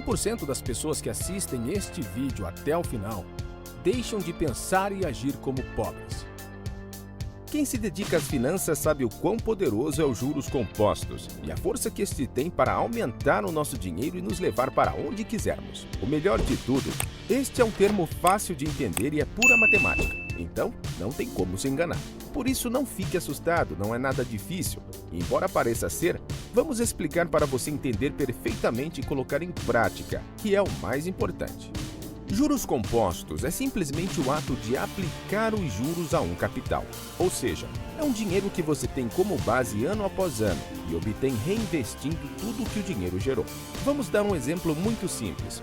100% das pessoas que assistem este vídeo até o final deixam de pensar e agir como pobres. Quem se dedica às finanças sabe o quão poderoso é os juros compostos e a força que este tem para aumentar o nosso dinheiro e nos levar para onde quisermos. O melhor de tudo, este é um termo fácil de entender e é pura matemática, então não tem como se enganar. Por isso não fique assustado, não é nada difícil. E, embora pareça ser, vamos explicar para você entender perfeitamente e colocar em prática, que é o mais importante. Juros compostos é simplesmente o ato de aplicar os juros a um capital. Ou seja, é um dinheiro que você tem como base ano após ano e obtém reinvestindo tudo que o dinheiro gerou. Vamos dar um exemplo muito simples.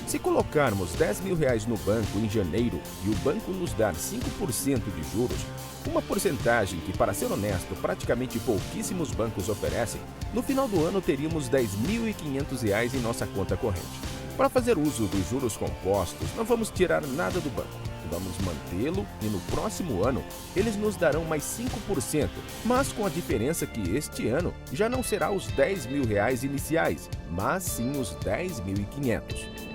Se colocarmos R$10.000 no banco em janeiro e o banco nos dar 5% de juros, uma porcentagem que, para ser honesto, praticamente pouquíssimos bancos oferecem, no final do ano teríamos R$10.500 em nossa conta corrente. Para fazer uso dos juros compostos, não vamos tirar nada do banco. Vamos mantê-lo e no próximo ano eles nos darão mais 5%, mas com a diferença que este ano já não será os R$10.000 iniciais, mas sim os 10.500.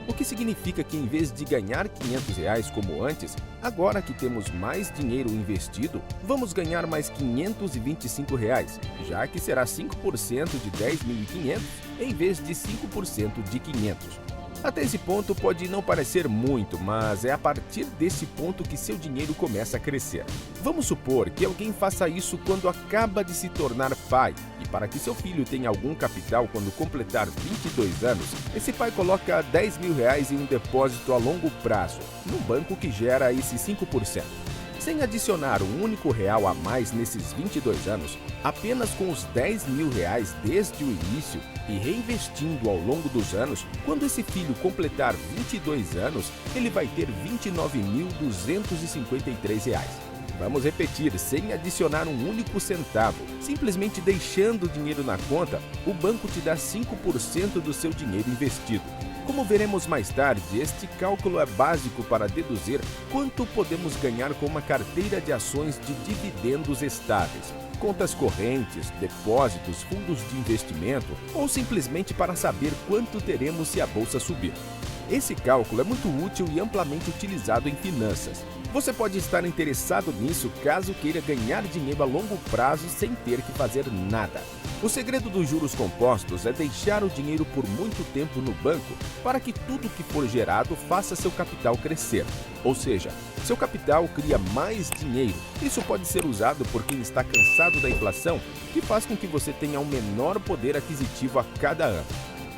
O que significa que em vez de ganhar R$500 como antes, agora que temos mais dinheiro investido, vamos ganhar mais R$525, já que será 5% de 10.500 em vez de 5% de 500. Até esse ponto pode não parecer muito, mas é a partir desse ponto que seu dinheiro começa a crescer. Vamos supor que alguém faça isso quando acaba de se tornar pai, e para que seu filho tenha algum capital quando completar 22 anos, esse pai coloca R$10.000 em um depósito a longo prazo, num banco que gera esse 5%. Sem adicionar um único real a mais nesses 22 anos, apenas com os R$10.000 desde o início e reinvestindo ao longo dos anos, quando esse filho completar 22 anos, ele vai ter R$29.253. Vamos repetir, sem adicionar um único centavo, simplesmente deixando o dinheiro na conta, o banco te dá 5% do seu dinheiro investido. Como veremos mais tarde, este cálculo é básico para deduzir quanto podemos ganhar com uma carteira de ações de dividendos estáveis, contas correntes, depósitos, fundos de investimento ou simplesmente para saber quanto teremos se a bolsa subir. Esse cálculo é muito útil e amplamente utilizado em finanças. Você pode estar interessado nisso caso queira ganhar dinheiro a longo prazo sem ter que fazer nada. O segredo dos juros compostos é deixar o dinheiro por muito tempo no banco para que tudo que for gerado faça seu capital crescer. Ou seja, seu capital cria mais dinheiro. Isso pode ser usado por quem está cansado da inflação, que faz com que você tenha um menor poder aquisitivo a cada ano.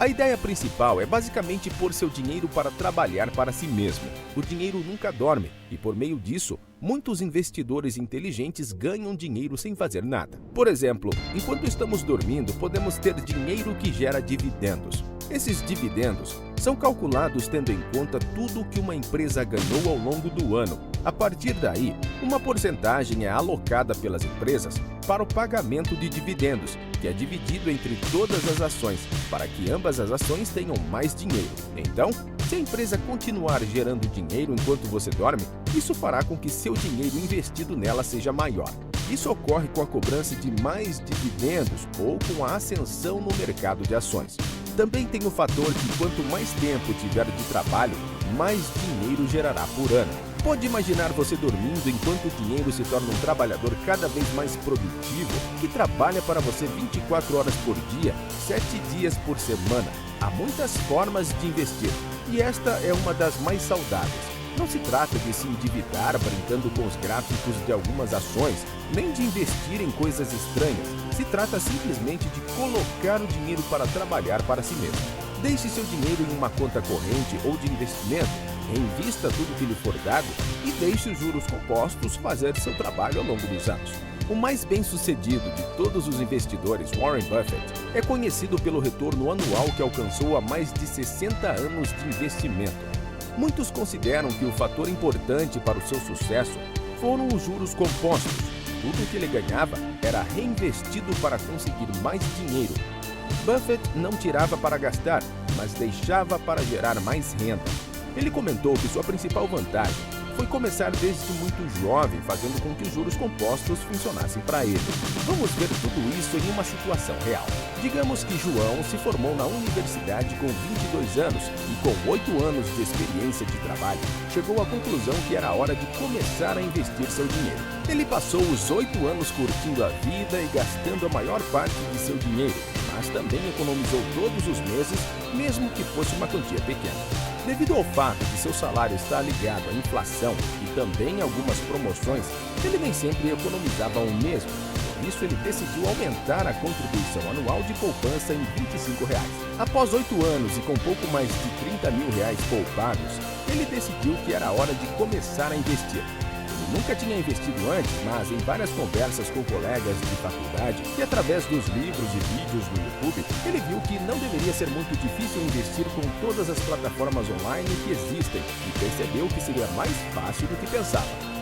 A ideia principal é basicamente pôr seu dinheiro para trabalhar para si mesmo. O dinheiro nunca dorme e, por meio disso, muitos investidores inteligentes ganham dinheiro sem fazer nada. Por exemplo, enquanto estamos dormindo, podemos ter dinheiro que gera dividendos. Esses dividendos são calculados tendo em conta tudo o que uma empresa ganhou ao longo do ano. A partir daí, uma porcentagem é alocada pelas empresas para o pagamento de dividendos, que é dividido entre todas as ações, para que ambas as ações tenham mais dinheiro. Então, se a empresa continuar gerando dinheiro enquanto você dorme, isso fará com que seu dinheiro investido nela seja maior. Isso ocorre com a cobrança de mais dividendos ou com a ascensão no mercado de ações. Também tem o fator que quanto mais tempo tiver de trabalho, mais dinheiro gerará por ano. Pode imaginar você dormindo enquanto o dinheiro se torna um trabalhador cada vez mais produtivo, que trabalha para você 24 horas por dia, 7 dias por semana. Há muitas formas de investir, e esta é uma das mais saudáveis. Não se trata de se endividar brincando com os gráficos de algumas ações, nem de investir em coisas estranhas. Se trata simplesmente de colocar o dinheiro para trabalhar para si mesmo. Deixe seu dinheiro em uma conta corrente ou de investimento, reinvista tudo que lhe for dado e deixe os juros compostos fazer seu trabalho ao longo dos anos. O mais bem-sucedido de todos os investidores, Warren Buffett, é conhecido pelo retorno anual que alcançou há mais de 60 anos de investimento. Muitos consideram que o fator importante para o seu sucesso foram os juros compostos. Tudo o que ele ganhava era reinvestido para conseguir mais dinheiro. Buffett não tirava para gastar, mas deixava para gerar mais renda. Ele comentou que sua principal vantagem foi começar desde muito jovem, fazendo com que os juros compostos funcionassem para ele. Vamos ver tudo isso em uma situação real. Digamos que João se formou na universidade com 22 anos e com 8 anos de experiência de trabalho, chegou à conclusão que era hora de começar a investir seu dinheiro. Ele passou os 8 anos curtindo a vida e gastando a maior parte de seu dinheiro, mas também economizou todos os meses, mesmo que fosse uma quantia pequena. Devido ao fato de seu salário estar ligado à inflação e também algumas promoções, ele nem sempre economizava o mesmo. Por isso, ele decidiu aumentar a contribuição anual de poupança em R$ 25. Após 8 anos e com pouco mais de R$ 30 mil poupados, ele decidiu que era hora de começar a investir. Ele nunca tinha investido antes, mas em várias conversas com colegas de faculdade e através dos livros e vídeos no YouTube, ele viu que não deveria ser muito difícil investir com todas as plataformas online que existem e percebeu que seria mais fácil do que pensava.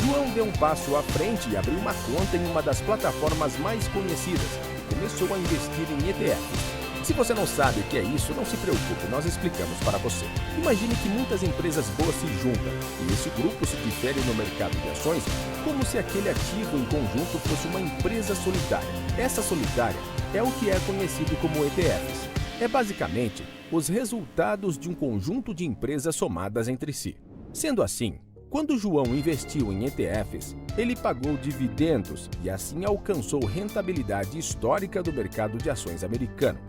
João deu um passo à frente e abriu uma conta em uma das plataformas mais conhecidas e começou a investir em ETFs. Se você não sabe o que é isso, não se preocupe, nós explicamos para você. Imagine que muitas empresas boas se juntam e esse grupo se difere no mercado de ações como se aquele ativo em conjunto fosse uma empresa solitária. Essa solitária é o que é conhecido como ETFs. É basicamente os resultados de um conjunto de empresas somadas entre si. Sendo assim, quando João investiu em ETFs, ele pagou dividendos e assim alcançou rentabilidade histórica do mercado de ações americano.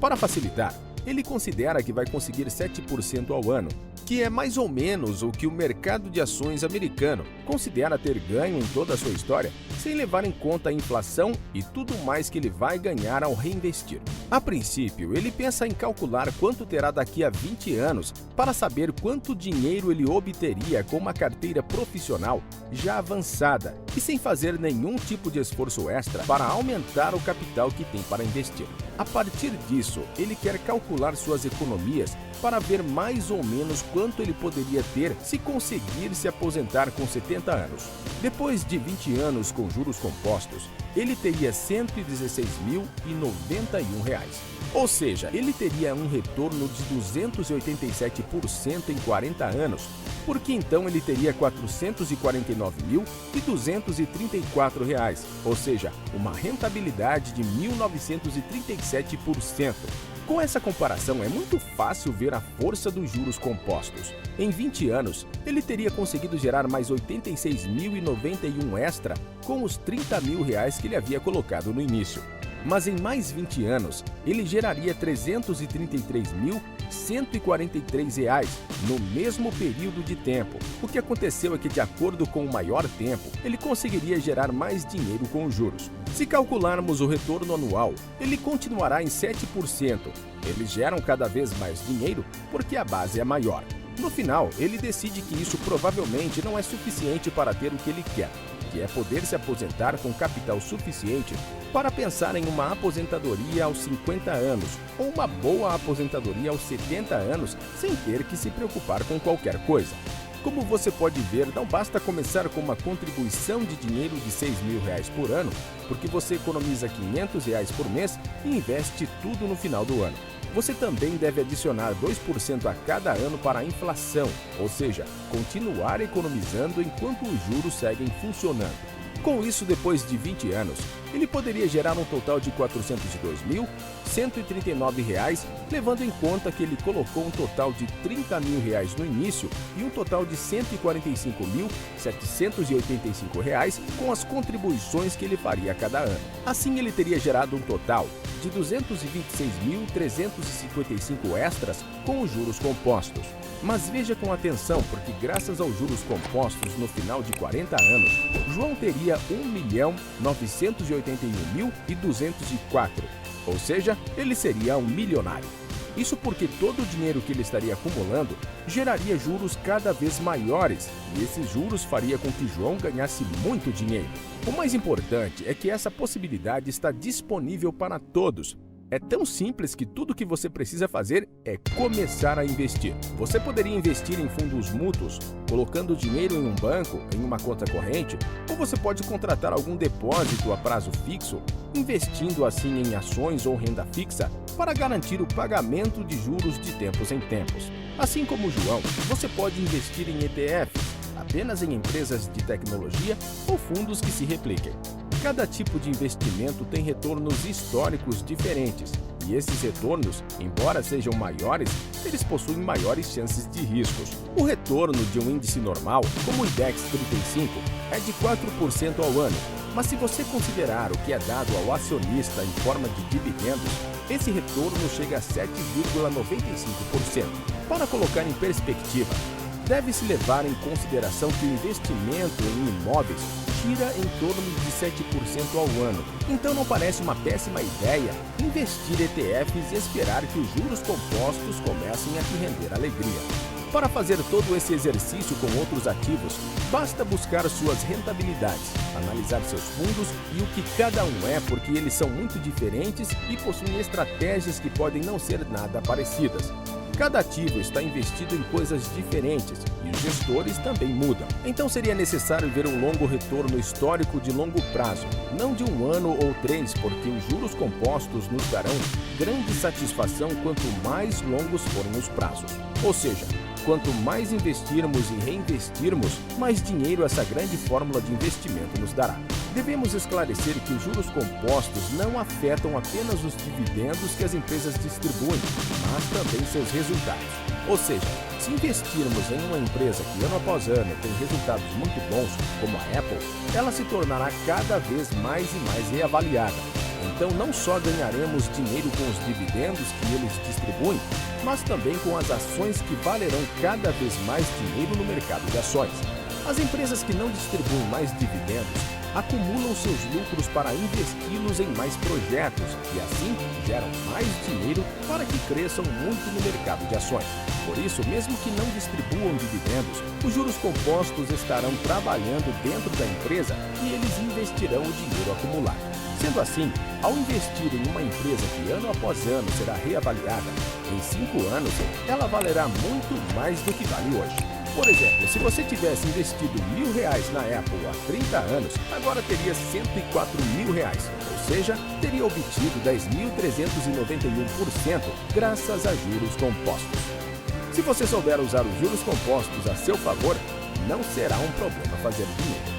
Para facilitar, ele considera que vai conseguir 7% ao ano, que é mais ou menos o que o mercado de ações americano considera ter ganho em toda a sua história, sem levar em conta a inflação e tudo mais que ele vai ganhar ao reinvestir. A princípio, ele pensa em calcular quanto terá daqui a 20 anos para saber quanto dinheiro ele obteria com uma carteira profissional já avançada e sem fazer nenhum tipo de esforço extra para aumentar o capital que tem para investir. A partir disso, ele quer calcular suas economias para ver mais ou menos quanto ele poderia ter se conseguir se aposentar com 70 anos. Depois de 20 anos com juros compostos, ele teria R$ 116.091. Ou seja, ele teria um retorno de 287% em 40 anos, porque então ele teria R$ 449.234, ou seja, uma rentabilidade de 1.937%. Com essa comparação, é muito fácil ver a força dos juros compostos. Em 20 anos, ele teria conseguido gerar mais R$ 86.091 extra com os R$ 30 mil que ele havia colocado no início. Mas em mais 20 anos, ele geraria R$ 333.143 no mesmo período de tempo. O que aconteceu é que, de acordo com o maior tempo, ele conseguiria gerar mais dinheiro com os juros. Se calcularmos o retorno anual, ele continuará em 7%. Eles geram cada vez mais dinheiro porque a base é maior. No final, ele decide que isso provavelmente não é suficiente para ter o que ele quer, que é poder se aposentar com capital suficiente para pensar em uma aposentadoria aos 50 anos ou uma boa aposentadoria aos 70 anos sem ter que se preocupar com qualquer coisa. Como você pode ver, não basta começar com uma contribuição de dinheiro de R$ 6 mil por ano, porque você economiza R$ 500 por mês e investe tudo no final do ano. Você também deve adicionar 2% a cada ano para a inflação, ou seja, continuar economizando enquanto os juros seguem funcionando. Com isso, depois de 20 anos, ele poderia gerar um total de R$ 402.139, levando em conta que ele colocou um total de R$ 30 mil no início e um total de R$ 145.785 com as contribuições que ele faria a cada ano. Assim, ele teria gerado um total de R$ 226.355 extras com os juros compostos. Mas veja com atenção, porque graças aos juros compostos no final de 40 anos, João teria R$ 1.981.204, ou seja, ele seria um milionário. Isso porque todo o dinheiro que ele estaria acumulando geraria juros cada vez maiores, e esses juros faria com que João ganhasse muito dinheiro. O mais importante é que essa possibilidade está disponível para todos. É tão simples que tudo que você precisa fazer é começar a investir. Você poderia investir em fundos mútuos, colocando dinheiro em um banco, em uma conta corrente, ou você pode contratar algum depósito a prazo fixo, investindo assim em ações ou renda fixa para garantir o pagamento de juros de tempos em tempos. Assim como o João, você pode investir em ETFs, apenas em empresas de tecnologia ou fundos que se repliquem. Cada tipo de investimento tem retornos históricos diferentes, e esses retornos, embora sejam maiores, eles possuem maiores chances de riscos. O retorno de um índice normal, como o IBEX 35, é de 4% ao ano, mas se você considerar o que é dado ao acionista em forma de dividendos, esse retorno chega a 7,95%. Para colocar em perspectiva, deve-se levar em consideração que o investimento em imóveis gira em torno de 7% ao ano. Então não parece uma péssima ideia investir em ETFs e esperar que os juros compostos comecem a te render alegria. Para fazer todo esse exercício com outros ativos, basta buscar suas rentabilidades, analisar seus fundos e o que cada um é, porque eles são muito diferentes e possuem estratégias que podem não ser nada parecidas. Cada ativo está investido em coisas diferentes e os gestores também mudam. Então seria necessário ver um longo retorno histórico de longo prazo, não de um ano ou 3, porque os juros compostos nos darão grande satisfação quanto mais longos forem os prazos. Ou seja, quanto mais investirmos e reinvestirmos, mais dinheiro essa grande fórmula de investimento nos dará. Devemos esclarecer que os juros compostos não afetam apenas os dividendos que as empresas distribuem, mas também seus resultados. Ou seja, se investirmos em uma empresa que ano após ano tem resultados muito bons, como a Apple, ela se tornará cada vez mais e mais reavaliada. Então não só ganharemos dinheiro com os dividendos que eles distribuem, mas também com as ações que valerão cada vez mais dinheiro no mercado de ações. As empresas que não distribuem mais dividendos acumulam seus lucros para investi-los em mais projetos e assim geram mais dinheiro para que cresçam muito no mercado de ações. Por isso, mesmo que não distribuam dividendos, os juros compostos estarão trabalhando dentro da empresa e eles investirão o dinheiro acumulado. Sendo assim, ao investir em uma empresa que ano após ano será reavaliada, em 5 anos ela valerá muito mais do que vale hoje. Por exemplo, se você tivesse investido R$1.000 na Apple há 30 anos, agora teria R$104.000, ou seja, teria obtido 10.391% graças a juros compostos. Se você souber usar os juros compostos a seu favor, não será um problema fazer dinheiro.